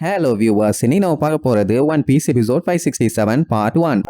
Hello viewers, இன்னைக்கு நம்ம பார்க்க போறது One Piece episode 567 part 1.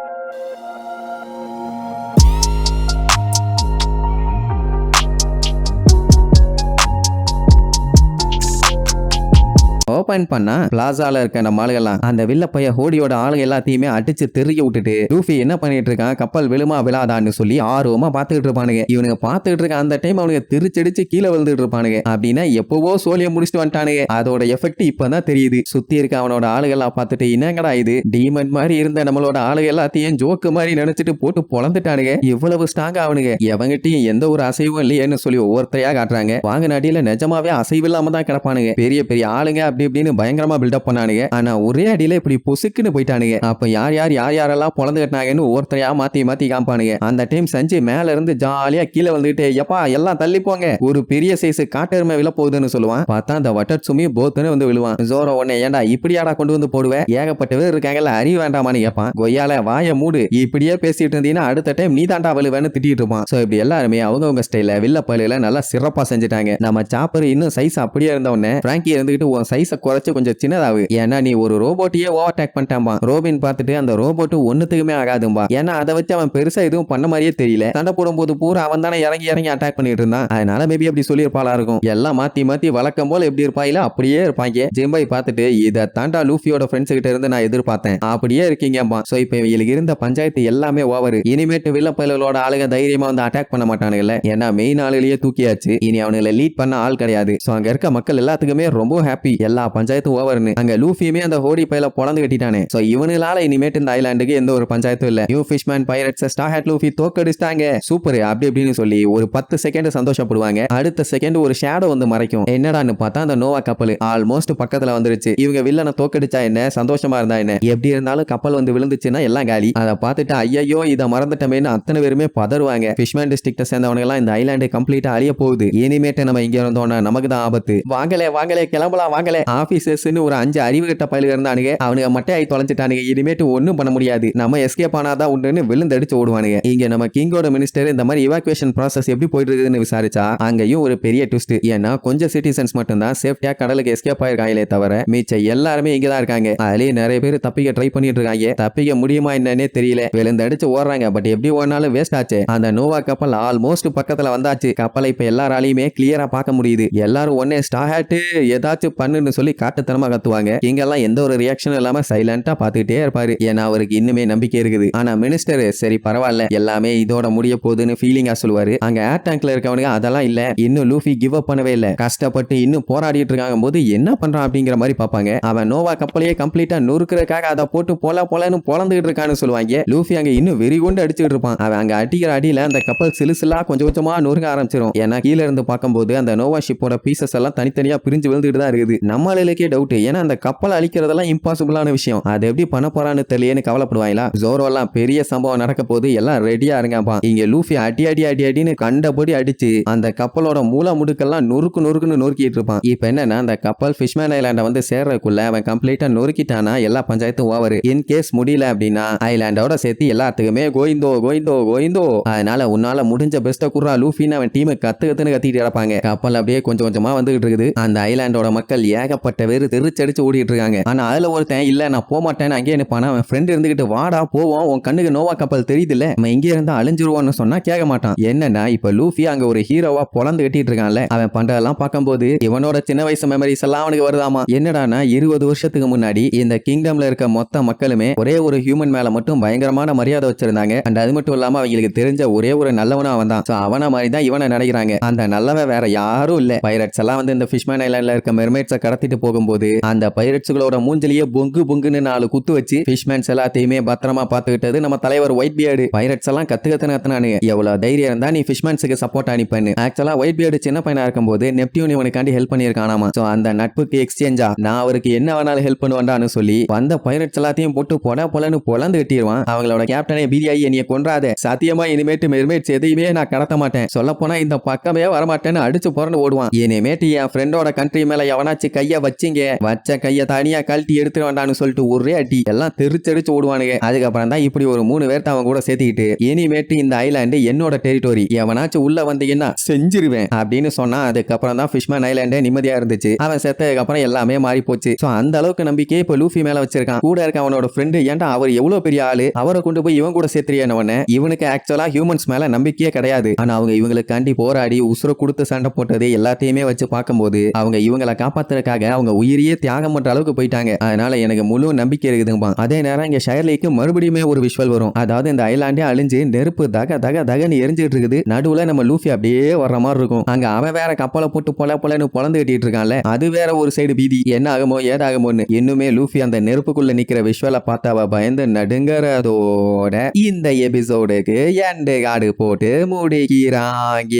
Open பண்ணா பிளாசால இருக்க நம்ம ஆளுகெல்லாம் அந்த வில்ல பைய ஹோடியோட ஆளுங்க எல்லாத்தையுமே அடிச்சு தெரிய விட்டுட்டு லூஃபி என்ன பண்ணிட்டு இருக்கான், கப்பல் விழுமா விழாதான்னு சொல்லி ஆர்வமா பாத்துக்கிட்டு இருப்பானுங்க. இவனுங்க பாத்துக்கிட்டு இருக்க அந்த டைம் அவனுக்கு திருச்சடிச்சு கீழே விழுந்துட்டு இருப்பானுங்க. அப்படின்னா எப்பவோ சோழிய முடிச்சுட்டு வந்துட்டானுங்க. அதோட எஃபெக்ட் இப்பதான் தெரியுது. சுத்தி இருக்க அவனோட ஆளுகெல்லாம் பார்த்துட்டு என்னங்கடா இது, டீமன் மாதிரி இருந்த நம்மளோட ஆளுக எல்லாத்தையும் ஜோக்கு மாதிரி நினைச்சிட்டு போட்டு பொழந்துட்டானுங்க. இவ்வளவு ஸ்ட்ராங்கா அவனுங்க எவங்கிட்டையும் எந்த ஒரு அசைவும் இல்லையேன்னு சொல்லி ஒவ்வொருத்தையா காட்டுறாங்க. வாங்க நடியில நிஜமாவே அசைவு இல்லாம தான் கிடப்பானுங்க. பெரிய பெரிய ஆளுங்க அப்படின்னு பயங்கரமா பில்டப் பண்ணானுங்க. ஆனா ஒரே அடியில இப்படி பொசுக்குன்னு போயிட்டானுங்க. அப்ப யாரெல்லாம் பொழந்து கட்டினாங்கன்னு ஒருத்தரையா மாத்தி காப்பானுங்க. அந்த டைம் சஞ்சு மேல இருந்து ஜாலியா கீழே வந்துட்டு எப்பா எல்லாம் தள்ளி போங்க, ஒரு பெரிய சைஸ் காட்டெருமை விழ போகுதுன்னு சொல்லுவான். பார்த்தா அந்த வட்டட்சுமி போத்துன்னு வந்து விழுவான். ஜோரோ உன்னை ஏண்டா இப்படியாடா கொண்டு வந்து போடுவேன், ஏகப்பட்ட பேர் இருக்காங்கல்ல அறிவு வேண்டாமான்னு கேட்பான். கொய்யால வாய மூடு, இப்படியே பேசிட்டு இருந்தீங்கன்னா அடுத்த டைம் நீ தாண்டா விழுவேன்னு திட்டிட்டு இருப்பான். சோ இப்படி எல்லாருமே அவங்க ஸ்டைல வில்ல பயில நல்லா சிறப்பா செஞ்சுட்டாங்க. நம்ம சாப்பர் இன்னும் சைஸ் அப்படியே இருந்தவொடனே பிராங்கி இருந்துகிட்டு உன் சைஸ குறைச்சு கொஞ்சம் சின்னதாவு, ஏன்னா நீ ஒரு ரோபோட்டையே ஓவர்டேக் பண்ணிட்டான்பா. ரோபின் பார்த்துட்டு அந்த ரோபோட் ஒண்ணுத்துக்குமே ஆகாதும்பா, ஏன்னா அதை வச்சு அவன் பெருசா எதுவும் பண்ண மாதிரியே தெரியல. சண்டை போடும் போது பூரா அவன் தானே இறங்கி அட்டாக் பண்ணிட்டு இருந்தான். அதனால மேபி அப்படி சொல்லியிருப்பாளா இருக்கும். எல்லாம் மாத்தி வழக்கம் போல எப்படி இருப்பாயில அப்படியே இருப்பாங்க. ஜிம்பாய் பார்த்துட்டு இதை தாண்டா லூஃபியோட ஃப்ரெண்ட்ஸ் கிட்ட இருந்து நான் எதிர்பார்த்தேன், அப்படியே இருக்கீங்கப்பா. சோ இப்ப இவங்களுக்கு இருந்த பஞ்சாயத்து எல்லாமே ஓவர். இனிமேட்டு வில்ல பயலோட ஆளுங்க தைரியமா வந்து அட்டாக் பண்ண மாட்டானுங்கல்ல, ஏன்னா மெயின் ஆளுலயே தூக்கியாச்சு. இனி அவனுங்களை லீட் பண்ண ஆள் கிடையாது. சோ அங்க இருக்க மக்கள் எல்லாத்துக்குமே ரொம்ப ஹாப்பி, எல்லா பஞ்சாயத்து ஓவர்னு. அங்க லூஃபியுமே அந்த ஹோடி பையில பொழந்து கட்டிட்டானே. சோ இவனால இனிமேட்டு இந்த ஐலாண்டுக்கு எந்த ஒரு பஞ்சாயத்தும் இல்ல. New fishman pirates straw hat Luffy தோக்கடிச்சிட்டாங்க, சூப்பர் அப்படி இப்படின்னு சொல்லி ஒரு 10 செகண்ட் சந்தோஷப்படுவாங்க. அடுத்த செகண்ட் ஒரு ஷேடோ வந்து மறைக்கும். என்னடான்னு பார்த்தா அந்த நோவா கப்பல் ஆல்மோஸ்ட் பக்கத்துல வந்துருச்சு. இவங்க வில்லனை தோக்கடிச்சா என்ன, சந்தோஷமா இருந்தா என்ன, எப்படி இருந்தாலும் கப்பல் வந்து விழுந்துச்சுன்னா எல்லாம் காலி. அதை பார்த்துட்டு ஐயோ இதை மறந்துட்டமேன்னு அத்தனை பேருமே பதறுவாங்க. ஃபிஷ்மேன் டிஸ்ட்ரிக்ட சேர்ந்தவங்க எல்லாம் இந்த ஐலாண்டு கம்ப்ளீட்டா அழிய போகுது. இனிமேட்டு நம்ம இங்க இருந்தோம்னா நமக்கு தான் ஆபத்து. வாங்கலே கிளம்பலாம் வாங்கலே. ஆபீசர்ஸ்னு ஒரு 5 அறிவு கட்ட பயிலுக இருந்தானுங்க. அவனுங்க மட்டையாய் தொலைஞ்சிட்டானுங்க. இனிமேட்டு ஒண்ணும் பண்ண முடியாது, நம்ம எஸ்கேப் ஆனாதான் உண்டுன்னு விழுந்தடிச்சு ஓடுவானுங்க. இங்க நம்ம கிங்கோட மினிஸ்டர் இந்த மாதிரி இவாக்குவேஷன் ப்ராசஸ் எப்படி போயிட்டு இருக்குன்னு விசாரிச்சா அங்கேயும் ஒரு பெரிய ட்விஸ்ட். ஏன்னா கொஞ்சம் சிட்டிசன்ஸ் மட்டும் தான் சேஃப்டியா கடலுக்கு எஸ்கேப் ஆயிருக்காங்களே தவிர மிச்ச எல்லாருமே இங்க தான் இருக்காங்க. அதுலயே நிறைய பேர் தப்பிக்க ட்ரை பண்ணிட்டு இருக்காங்க. தப்பிக்க முடியுமா என்னன்னே தெரியல. விழுந்தடிச்சு ஓடுறாங்க. பட் எப்படி ஓடினாலும் வேஸ்ட் ஆச்சு. அந்த நோவா கப்பல் ஆல்மோஸ்ட் பக்கத்துல வந்தாச்சு. கப்பலை இப்ப எல்லாராலையுமே கிளியரா பார்க்க முடியுது. எல்லாரும் ஒன்னே ஸ்டார்ட் ஏதாச்சும் பண்ணுன்னு சொல்லி காட்டுத்தனமா கத்துவாங்க. இங்கெல்லாம் எந்த ஒரு ரியாக்ஷன் இல்லாம சைலண்டா பாத்துக்கிட்டே இருப்பாரு. ஏன்னா அவருக்கு இன்னுமே நம்பிக்கை இருக்குது. ஆனா மினிஸ்டர் சரி பரவாயில்ல எல்லாமே இதோட முடிய போகுதுன்னு ஃபீலிங்கா சொல்லுவாரு. அங்க ஏர் டேங்க்ல இருக்கவனுங்க அதெல்லாம் இல்ல, இன்னும் லூஃபி கிவ் அப் பண்ணவே இல்ல, கஷ்டப்பட்டு இன்னும் போராடிட்டு இருக்காங்க போது என்ன பண்றான் அப்படிங்கிற மாதிரி பாப்பாங்க. அவன் நோவா கப்பலையே கம்ப்ளீட்டா நொறுக்கிறதுக்காக அதை போட்டு போலன்னு பொழந்துகிட்டு இருக்கான்னு சொல்லுவாங்க. லூஃபி அங்க இன்னும் வெறி கொண்டு அடிச்சுட்டு இருப்பான். அவன் அங்க அடிக்கிற அடியில அந்த கப்பல் சிலுசிலா கொஞ்சமா நொறுங்க ஆரம்பிச்சிடும். ஏன்னா கீழ இருந்து பார்க்கும்போது அந்த நோவா ஷிப்போட பீசஸ் எல்லாம் தனித்தனியா பிரிஞ்சு விழுந்துட்டு தான் இருக்குது. நம்மளுக்கே டவுட், ஏன்னா அந்த கப்பல் அழிக்கிறதெல்லாம் இம்பாசிபிளான விஷயம், அது எப்படி பண்ண போறான்னு தெரியலன்னு கவலைப்படுவாங்களா. ஜோரோ எல்லாம் பெரிய சம்பவம் நடக்க போது எல்லாம் ரெடியா இருங்கப்பா. இங்க லூஃபி அடின்னு கண்டபடி அடிச்சு அந்த கப்பலோட மூல முடுக்கெல்லாம் நொறுக்குன்னு நொறுக்கிட்டு இருப்பான். இப்ப என்னன்னா அந்த கப்பல் ஃபிஷ்மேன் ஐலாண்ட வந்து சேர்றதுக்குள்ள அவன் கம்ப்ளீட்டா நொறுக்கிட்டானா எல்லா பஞ்சாயத்தும் ஓவர். இன் கேஸ் முடியல அப்படின்னா ஐலாண்டோட சேர்த்து எல்லாத்துக்குமே கோயிந்தோ. அதனால உன்னால முடிஞ்ச பெஸ்ட குர்ரா லூஃபின்னு அவன் டீமை கத்துன்னு கத்திட்டு கிடப்பாங்க. கப்பல் அப்படியே கொஞ்சமா வந்துகிட்டு இருக்குது. அந்த ஐலாண்டோட மக்கள் ஏகப்பட்ட பேரு திருச்சடிச்சு ஓடிட்டு இருக்காங்க. ஆனா அதுல ஒருத்தன் இல்ல நான் போக மாட்டேன்னு அங்கே நிப்பான. அவன் ஃப்ரெண்ட் இருந்துகிட்டு வாடா போவோம், உன் கண்ணுக்கு நோவா கப்பல் தெரியுது இல்ல, நம்ம இங்கே இருந்தா அழிஞ்சிருவோம்னு சொன்னா கேட்க மாட்டான். என்னன்னா இப்ப லூஃபி அங்க ஒரு ஹீரோவா பொழந்து கட்டிட்டு இருக்கான்ல, அவன் பண்றதெல்லாம் பார்க்கும்போது இவனோட சின்ன வயசு மெமரிஸ் எல்லாம் அவனுக்கு வருதாமா. என்னடானா 20 வருஷத்துக்கு முன்னாடி இந்த கிங்டம்ல இருக்க மொத்த மக்களுமே ஒரே ஒரு ஹியூமன் மேல மட்டும் பயங்கரமான மரியாதை வச்சிருந்தாங்க. அண்ட் அது மட்டும் இல்லாம அவங்களுக்கு தெரிஞ்ச ஒரே ஒரு நல்லவனா அவன் தான். அவன மாதிரி தான் இவனை நினைக்கிறாங்க. அந்த நல்லவன் வேற யாரும் இல்ல. பைரட்ஸ் எல்லாம் வந்து இந்த ஃபிஷ்மேன் ஐலாண்ட்ல இருக்க மெர்மைட்ஸை கடத்திட்டு போகும்போது அந்த பைரட்ஸ்களோட மூஞ்சிலேயே பொங்குன்னு 4 குத்து வச்சு ஃபிஷ்மேன்ஸ் எல்லாத்தையுமே பத்திரமா பாத்துக்கிட்டது நம்ம தலைவர் ஒயிட் பியர்டு. பைரட்ஸ் எல்லாம் கத்துனானுங்க, எவ்வளவு தைரியம் இருந்தா நீ ஃபிஷ்மேன்ஸுக்கு சப்போர்ட் அனுப்பன்னு. ஆக்சுவலா ஒயிட் பியர்டு சின்ன பையனா இருக்கும்போது நெப்டியூன் இவனுக்காண்டி ஹெல்ப் பண்ணியிருக்கானாமா. சோ அந்த நட்புக்கு எக்ஸ்சேஞ்சா நான் அவருக்கு என்ன வேணாலும் ஹெல்ப் பண்ணுவான்னு சொல்லி வந்த பைரட்ஸ் எல்லாத்தையும் போட்டு பொலன்னு பொழந்து கட்டிடுவான். அவங்களோட கேப்டனே பிரியாயி என்னைய கொன்றாத, சத்தியமா இனிமேட்டு மெர்மைட்ஸ் எதையுமே நான் கடத்த மாட்டேன், சொல்ல போனா இந்த பக்கமே வரமாட்டேன்னு அடிச்சு புறந்து ஓடுவான். இனிமேட்டு என் ஃப்ரெண்டோட கண்ட்ரி மேல எவனாச்சு கைய வச்சீங்க, வச்ச கைய தனியா கழட்டி எடுத்துட்டு வேண்டான்னு சொல்லிட்டு ஒரே அடி எல்லாம் தெரிச்சடிச்சு ஓடுவானுங்க. அதுக்கப்புறம் தான் இப்படி ஒரு 3 பேர்த்த அவன் கூட சேர்த்துக்கிட்டு இனிமேட்டு இந்த ஐலாண்டு என்னோட டெரிட்டோரி, எவனாச்சும் உள்ள வந்தீங்கன்னா செஞ்சிருவேன் அப்படின்னு சொன்னா. அதுக்கப்புறம் தான் ஃபிஷ்மேன் ஐலாண்டே நிம்மதியா இருந்துச்சு. அவன் செத்ததுக்கு அப்புறம் எல்லாமே மாறி போச்சு. சோ அந்த அளவுக்கு நம்பிக்கை இப்ப லூஃபி மேல வச்சிருக்கான். கூட இருக்க அவனோட ஃப்ரெண்டு, ஏன்டா அவர் எவ்வளவு பெரிய ஆளு, அவரை கொண்டு போய் இவன் கூட சேர்த்துறியானவன. இவனுக்கு ஆக்சுவலா ஹியூமன்ஸ் மேல நம்பிக்கையே கிடையாது. ஆனா அவங்க இவங்களுக்காண்டி போராடி உசுர கொடுத்து சண்டை போட்டது எல்லாத்தையுமே வச்சு பார்க்கும்போது அவங்க இவங்களை காப்பாத்துறதுக்காக அவங்க உயிரியே தியாகம் பண்ற அளவுக்கு போயிட்டாங்க. அதனால எனக்கு முழு நம்பிக்கை இருக்குதுப்பா. அதே நேரம் இங்க ஷயர்லிக்கு மறுபடியுமே ஒரு விஷுவல் வரும். அதாவது இந்த ஐலாண்டே அழிஞ்சு நெருப்பு தக தக தகன்னு எரிஞ்சிட்டு இருக்குது. நடுவுல நம்ம லூஃபி அப்படியே வர்ற மாதிரி இருக்கும். அங்க அவன் வேற கப்பலை போட்டு பொல பொலன்னு பொலந்து கட்டிட்டு இருக்கான்ல, அது வேற ஒரு சைடு பீதி. என்ன ஆகுமோ ஏதாகுமோன்னு இன்னுமே லூஃபி அந்த நெருப்புக்குள்ள நிக்கிற விஷுவலை பார்த்து அவ பயந்து நடுங்கறதோட இந்த எபிசோடுக்கு எண்டு கார்டு போட்டு முடிக்கிறாங்க.